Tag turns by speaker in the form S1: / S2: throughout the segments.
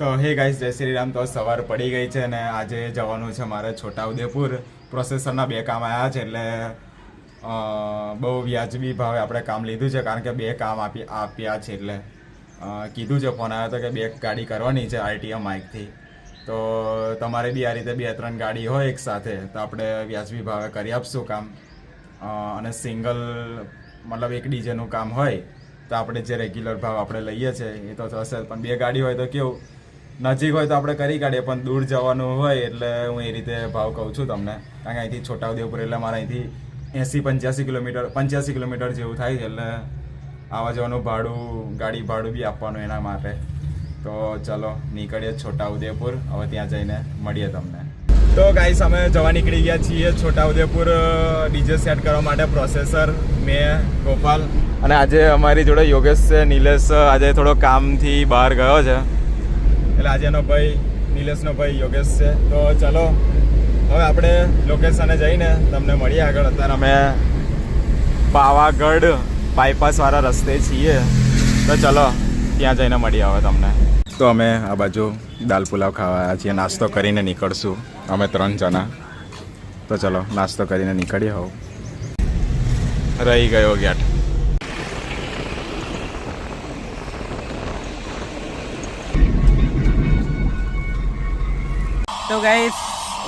S1: તો હે ગાઈસ, જય શ્રી રામ. તો સવાર પડી ગઈ છે અને આજે જવાનું છે મારે છોટાઉદેપુર. પ્રોસેસરના 2 કામ આવ્યા છે એટલે બહુ વ્યાજબી ભાવે આપણે કામ લીધું છે, કારણ કે 2 કામ આપ્યા છે એટલે કીધું છે, ફોન આવ્યો હતો કે 2 ગાડી કરવાની છે આરટીઓ માઇકથી. તો તમારે બી આ રીતે 2-3 ગાડી હોય એક સાથે તો આપણે વ્યાજબી ભાવે કરી આપશું કામ. અને સિંગલ મતલબ એક ડીજેનું કામ હોય તો આપણે જે રેગ્યુલર ભાવ આપણે લઈએ છીએ એ તો થશે, પણ 2 ગાડી હોય તો કેવું નજીક હોય તો આપણે કરી કાઢીએ, પણ દૂર જવાનું હોય એટલે હું એ રીતે ભાવ કહું છું તમને. કારણ કે અહીંથી છોટાઉદેપુર એટલે મારે અહીંથી 85 કિલોમીટર જેવું થાય છે, એટલે આવવા જવાનું ભાડું, ગાડી ભાડું બી આપવાનું એના માટે. તો ચલો નીકળીએ છોટાઉદેપુર, હવે ત્યાં જઈને મળીએ તમને. તો ગાઈસ, અમે જવા નીકળી ગયા છીએ છોટાઉદેપુર ડીજે સેટ કરવા માટે. પ્રોસેસર, મેં, ગોપાલ અને આજે અમારી જોડે યોગેશ છે. નિલેશ આજે થોડો કામથી બહાર ગયો છે એટલે આજે એનો ભાઈ નિલેશનો ભાઈ યોગેશ છે. તો ચલો હવે આપણે લોકેશને જઈને તમને મળીએ આગળ. અત્યારે અમે પાવાગઢ બાયપાસવાળા રસ્તે છીએ, તો ચલો ત્યાં જઈને મળીએ હવે તમને. તો અમે આ બાજુ દાલ પુલાવ ખાવા આવ્યા છીએ, નાસ્તો કરીને નીકળશું અમે 3 જણા. તો ચલો નાસ્તો કરીને નીકળીએ. હોવ રહી ગયો ગેટ.
S2: તો ગાઈસ,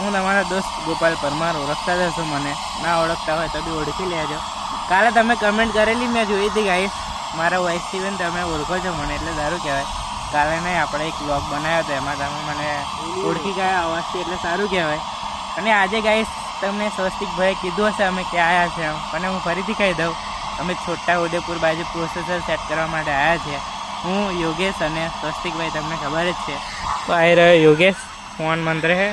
S2: હું તમારા દોસ્ત ગોપાલ પરમાર. ઓળખતા જશો મને, ના ઓળખતા હોય તો બી ઓળખી લેજો. કાલે તમે કમેન્ટ કરેલી મેં જોઈ હતી ગાઈસ, મારા વોઇસથી પણ તમે ઓળખો છો મને એટલે સારું કહેવાય. કાલે નહીં આપણે એક વ્લોગ બનાવ્યો હતો, એમાં તમે મને ઓળખી ગયા અવાજથી એટલે સારું કહેવાય. અને આજે ગાઈસ તમને સ્વસ્તિકભાઈએ કીધું હશે અમે ક્યાં આવ્યા છે, અને હું ફરીથી કહી દઉં, અમે છોટાઉદેપુર બાજુ પ્રોસેસર સેટ કરવા માટે આવ્યા છીએ. હું યોગેશ અને સ્વસ્તિકભાઈ તમને ખબર જ છે. તો આવી રહ્યો યોગેશ, ફોન મંત્ર છે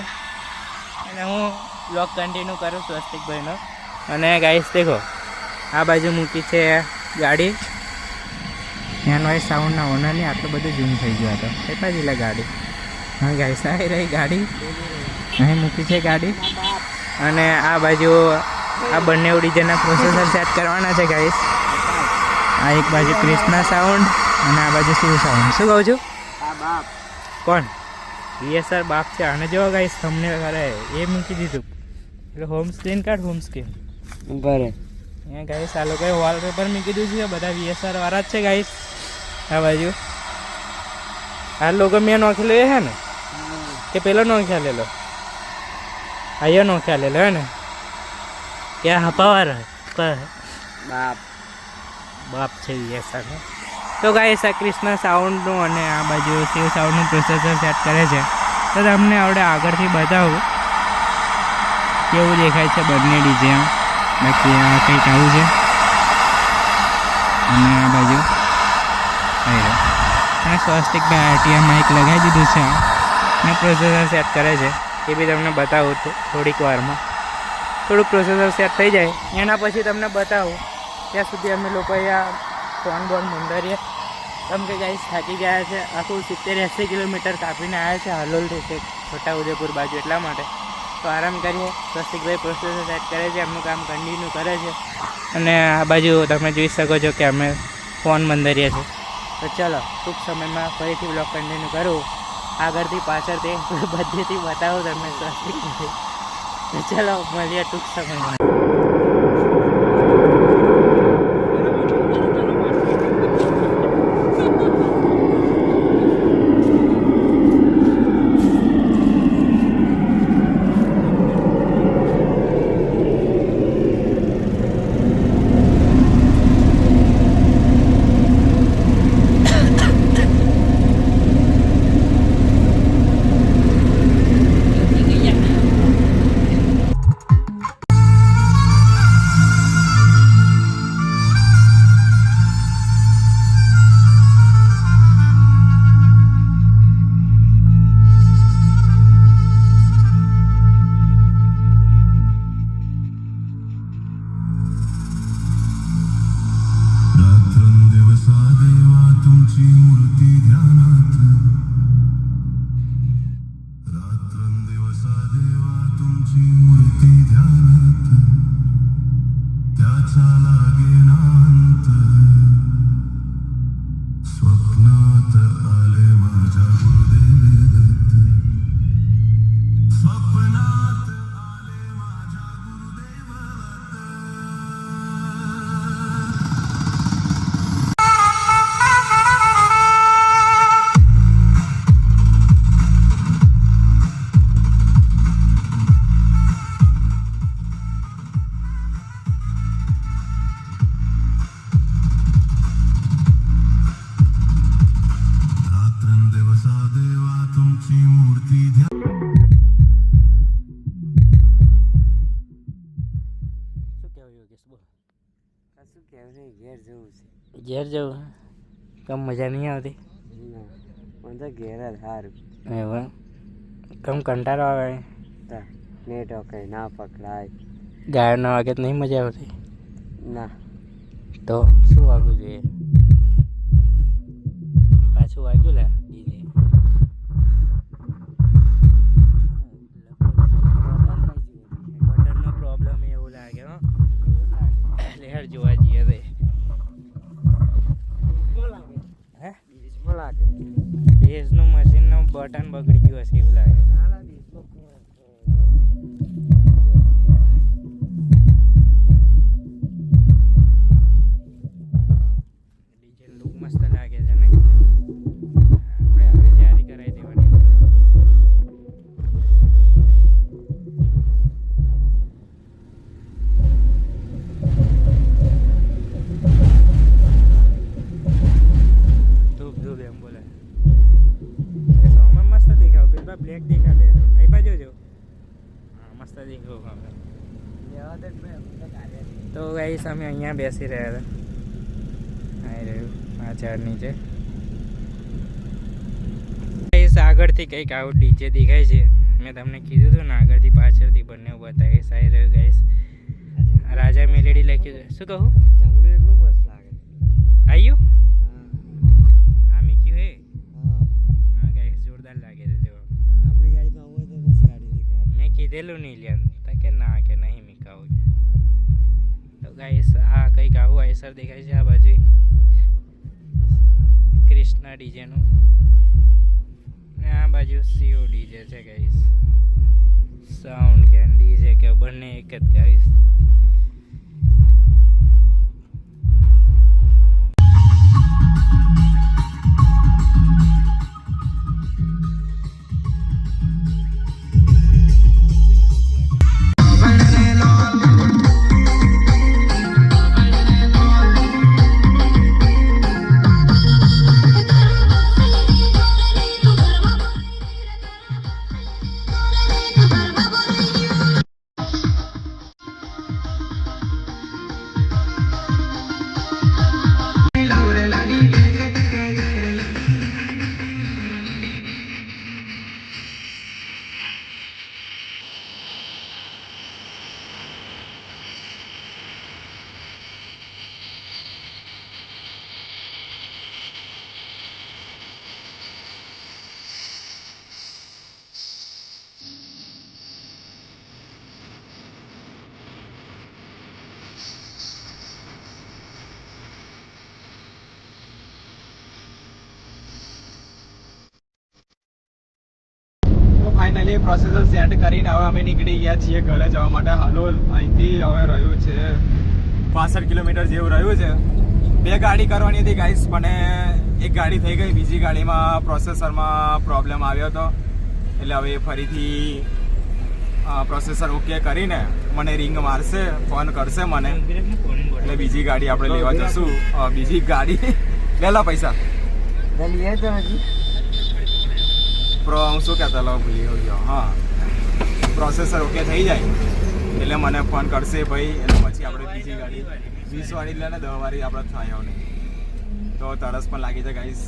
S2: અને હું બ્લોગ કન્ટિન્યુ કરું સ્વસ્તિકભાઈનો. અને ગાઈસ દેખો, આ બાજુ મૂકી છે ગાડી. એનો સાઉન્ડના ઓનરની આટલું બધું ઝૂમ થઈ ગયું હતો એટલા જ એટલે ગાડી. હા ગાઈસ, આવી રહી ગાડી, અહીં મૂકી છે ગાડી. અને આ બાજુ આ બંને ડીજેના પ્રોસેસર સેટ કરવાના છે ગાઈસ. આ એક બાજુ ક્રિષ્ના સાઉન્ડ અને આ બાજુ શિવ સાઉન્ડ. શું કહું છું? કોણ? વીએસઆર બાપ છે. આને જો ગાઈસ તમને કરે એ મૂકી દીધું એટલે home screen card, home screen બરે અહીંયા ગાઈસ આ લોકોએ વોલપેપર મૂકી દીધું છે. બધા વીએસઆર વાળા જ છે ગાઈસ. આ બાજુ આ લોકો મેં નોખેલો એ હે ને કે પેલો નોખ્યા લેલો? આયો નોખ્યા લેલો હે ને? ક્યાં હપાવાર બાપ બાપ છે વીએસઆર. તો ગાઈસ આ ક્રિષ્ના સાઉન્ડનું અને આ બાજુ શિવ સાઉન્ડનું પ્રોસેસર સેટ કરે છે. તો તમને આપણે આગળથી બતાવું કેવું દેખાય છે બંને ડીજે. બાકી આ કંઈક આવું છે. અને આ બાજુ અને સ્વસ્તિકભાઈ આરટીઆઈ માઇક લગાવી દીધું છે અને પ્રોસેસર સેટ કરે છે. એ બી તમને બતાવું થોડીક વારમાં. થોડુંક પ્રોસેસર સેટ થઈ જાય એના પછી તમને બતાવું. ત્યાં સુધી અમે લોકો અહીંયા ફોન બોન મંદરીએ, કેમ કે ગાઈસ થાકી ગયા છે. આખું 70-80 કિલોમીટર કાપીને આવ્યા છે હાલોલથી છે છોટાઉદેપુર બાજુ, એટલા માટે. તો આરામ કરીએ. સ્વસ્તિકભાઈ પ્રોસેસર સેટ કરે છે, એમનું કામ કન્ટિન્યુ કરે છે. અને આ બાજુ તમે જોઈ શકો છો કે અમે ફોન મંદરીએ છીએ. તો ચલો ટૂંક સમયમાં ફરીથી બ્લોગ કન્ટિન્યુ કરું. આગળથી પાછળથી બધેથી બતાવું તમને સ્વસ્તિકભાઈ. તો ચલો મળીએ ટૂંક સમયમાં.
S3: तुमची मूर्ती
S2: શું કહેવું યોગેશ બોલ?
S4: કશું કહેવું નહીં, ઘેર જવું છે.
S2: ઘેર જવું કમ મજા નહીં આવતી?
S4: ના, મને તો ઘેર જ સારું.
S2: એવું કમ કંટાળો આવે?
S4: તા નેટવર્ક કંઈ ના પકડાય.
S2: ગાયના વાગે તો નહીં મજા આવતી?
S4: ના,
S2: તો શું વાગવું જોઈએ? પાછું વાગ્યું લે ડીજે. બટનનો પ્રોબ્લેમ એવું લાગે હો. લેહર જોવા જઈએ તે હે
S4: બીજમાં લાગે.
S2: બેઝનું મશીનનું બટન બગડી ગયું હશે એવું લાગે. ડીજે લુક મસ્ત લાગે છે ને. આપણે હવે તૈયારી કરાવી દેવાની. ધૂપ ધૂપ એમ બોલે. સામે મસ્ત દેખાવ પેલા બ્લેક દેખાડે એ બાજુ જો. હા મસ્ત દેખાવ અમે
S4: લેવા દે ભાઈ, અમે તો કાઢ્યા છે.
S2: તો ગાઈસ અમે અહીંયા બેસી રહ્યા હતા. આવી રહ્યું આ ઝાડ નીચે. ગાઈસ આગળથી કંઈક આવું ડીજે દેખાય છે. મેં તમને કીધું હતું ને આગળથી પાછળથી બંને બતાવીશ. આવી રહ્યું ગાઈસ. રાજા મેલેડી લખ્યું છે. શું કહું?
S4: જંગલું એકલું મસ્ત લાગે.
S2: આવ્યું
S4: હા,
S2: આ મીક્યું હે.
S4: હા.
S2: હા ગાઈસ જોરદાર લાગે છે જો.
S4: આપણી ગાડીમાં આવું હોય તો મસ્ત ગાડી દેખાય.
S2: મેં કીધેલું નહીં લ્યા તા કે ના કે નહીં મીકાવું. તો ગાઈસ આ કંઈક આવું આઈસર દેખાય છે આ બાજુ. કૃષ્ણ ડીજેનું ને આ બાજુ સીઓ ડીજે છે ગાઈસ. સાઉન્ડ કે ડીજે કે બંને એક જ ગાઈસ.
S1: ફાઇનલી પ્રોસેસર સેટ કરીને હવે અમે નીકળી ગયા છીએ ઘરે જવા માટે. હાલોલ અહીંથી હવે રહ્યું છે 65 કિલોમીટર જેવું રહ્યું છે. 2 ગાડી કરવાની હતી ગાઈસ, પણ એક ગાડી થઈ ગઈ. બીજી ગાડીમાં પ્રોસેસરમાં પ્રોબ્લેમ આવ્યો હતો એટલે હવે ફરીથી પ્રોસેસર ઓકે કરીને મને રિંગ મારશે, ફોન કરશે મને એટલે બીજી ગાડી આપણે લેવા જશું. બીજી ગાડી લેલા પૈસા
S4: લઈએ તો હજી.
S1: હું શું કહેતા લો ભૂલી ગયો. હા, પ્રોસેસર ઓકે થઈ જાય એટલે મને ફોન કરશે ભાઈ, એટલે પછી આપણે બીજી ગાડી 20 વાળી લે ને 10 વાળી આપણે થાય નહીં. તો તરસ પણ લાગી છે ગાઈસ.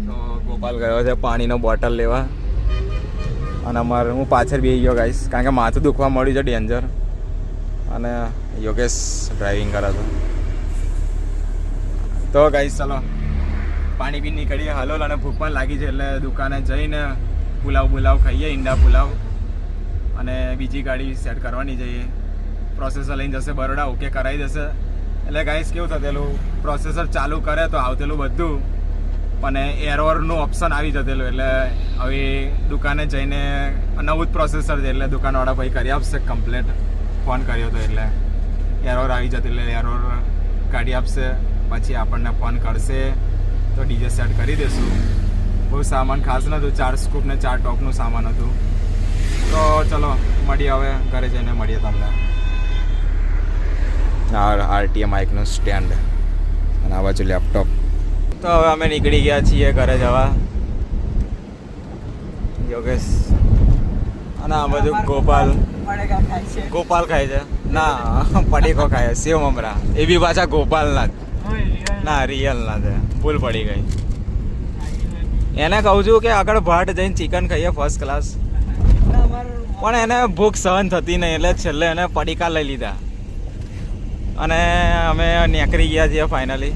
S1: તો ગોપાલ ગયો છે પાણીનો બોટલ લેવા અને અમારે હું પાછળ બેસી ગયો ગાઈસ, કારણ કે માથું દુખવા મળ્યું છે ડેન્જર. અને યોગેશ ડ્રાઇવિંગ કરે છે. તો ગાઈસ ચલો પાણી પી નીકળીએ હાલોલ. અને ભૂખ પણ લાગી છે એટલે દુકાને જઈને પુલાવ ખાઈએ, ઈંડા પુલાવ. અને બીજી ગાડી સેટ કરવાની જઈએ. પ્રોસેસર લઈને જશે બરોડા, ઓકે કરાવી દેશે. એટલે ગાઈસ કેવું થતેલું, પ્રોસેસર ચાલુ કરે તો આવતેલું બધું, પણ એરરનું ઓપ્શન આવી જતેલું. એટલે હવે દુકાને જઈને નવું જ પ્રોસેસર છે એટલે દુકાનવાળા ભાઈ કરી આપશે કમ્પ્લેટ. ફોન કર્યો હતો એટલે એરર આવી જતી, એટલે એરર કાઢી આપશે. પછી આપણને ફોન કરશે તો ડીજે સેટ કરી દઈશું. બહુ સામાન ખાસ નહોતું, 4 સ્કૂપ ને 4 ટોપનું સામાન હતું. તો ચલો મળીએ હવે ઘરે જઈને મળીએ તમને. આરટીએમ માઇકનું સ્ટેન્ડ અને આ બાજુ લેપટોપ. તો હવે અમે નીકળી ગયા છીએ ઘરે જવા. યોગેશ અને આ બધું ગોપાલ
S4: પડેગા ખાય છે
S1: ગોપાલ ખાય છે ના પડીકો ખાય છે સેવ મમરા એ બી પાછા ગોપાલના જ ના રિયલના છે ભૂલ પડી ગઈ એને કહું છું કે આગળ ભાટ જઈને ચિકન ખાઈએ ફર્સ્ટ ક્લાસ પણ એને ભૂખ સહન થતી નહીં એટલે છેલ્લે એને પડીકા લઈ લીધા અને અમે નીકળી ગયા છીએ ફાઇનલી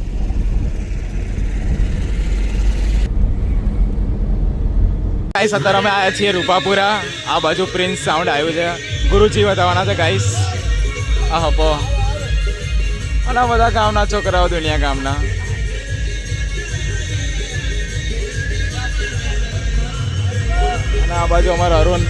S1: ગાઈસ અત્યારે અમે આવ્યા છીએ રૂપાપુરા આ બાજુ પ્રિન્સ સાઉન્ડ આવ્યું છે ગુરુજી બતાવવાના છે ગાઈસ આ હપો અને બધા ગામના છોકરાઓ દુનિયા ગામના અને આ બાજુ અમારો અરુણ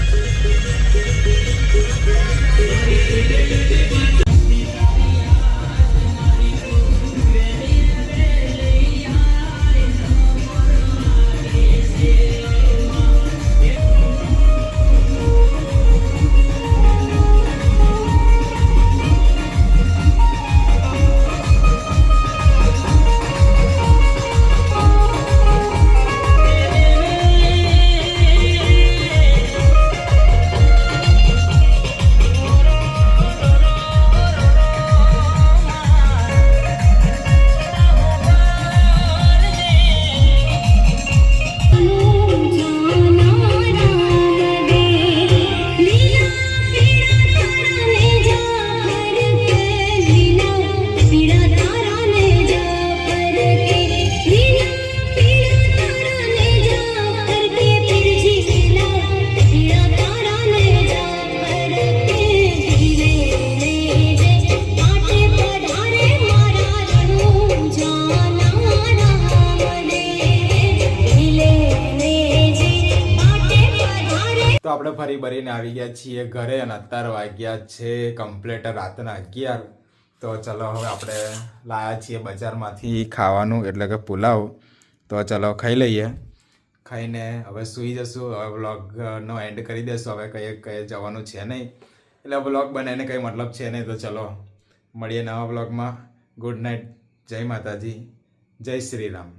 S1: તો આપણે ફરી ભરીને આવી ગયા છીએ ઘરે અને અત્યારે વાગ્યા છે કમ્પ્લીટ રાતના 11 તો ચલો હવે આપણે લાયા છીએ બજારમાંથી ખાવાનું એટલે કે પુલાવ તો ચલો ખાઈ લઈએ ખાઈને હવે સૂઈ જશું હવે વ્લોગનો એન્ડ કરી દેશું હવે કઈ જવાનું છે નહીં એટલે વ્લોગ બનાવીને કંઈ મતલબ છે નહીં તો ચલો મળીએ નવા વ્લોગમાં ગુડ નાઇટ જય માતાજી જય શ્રી રામ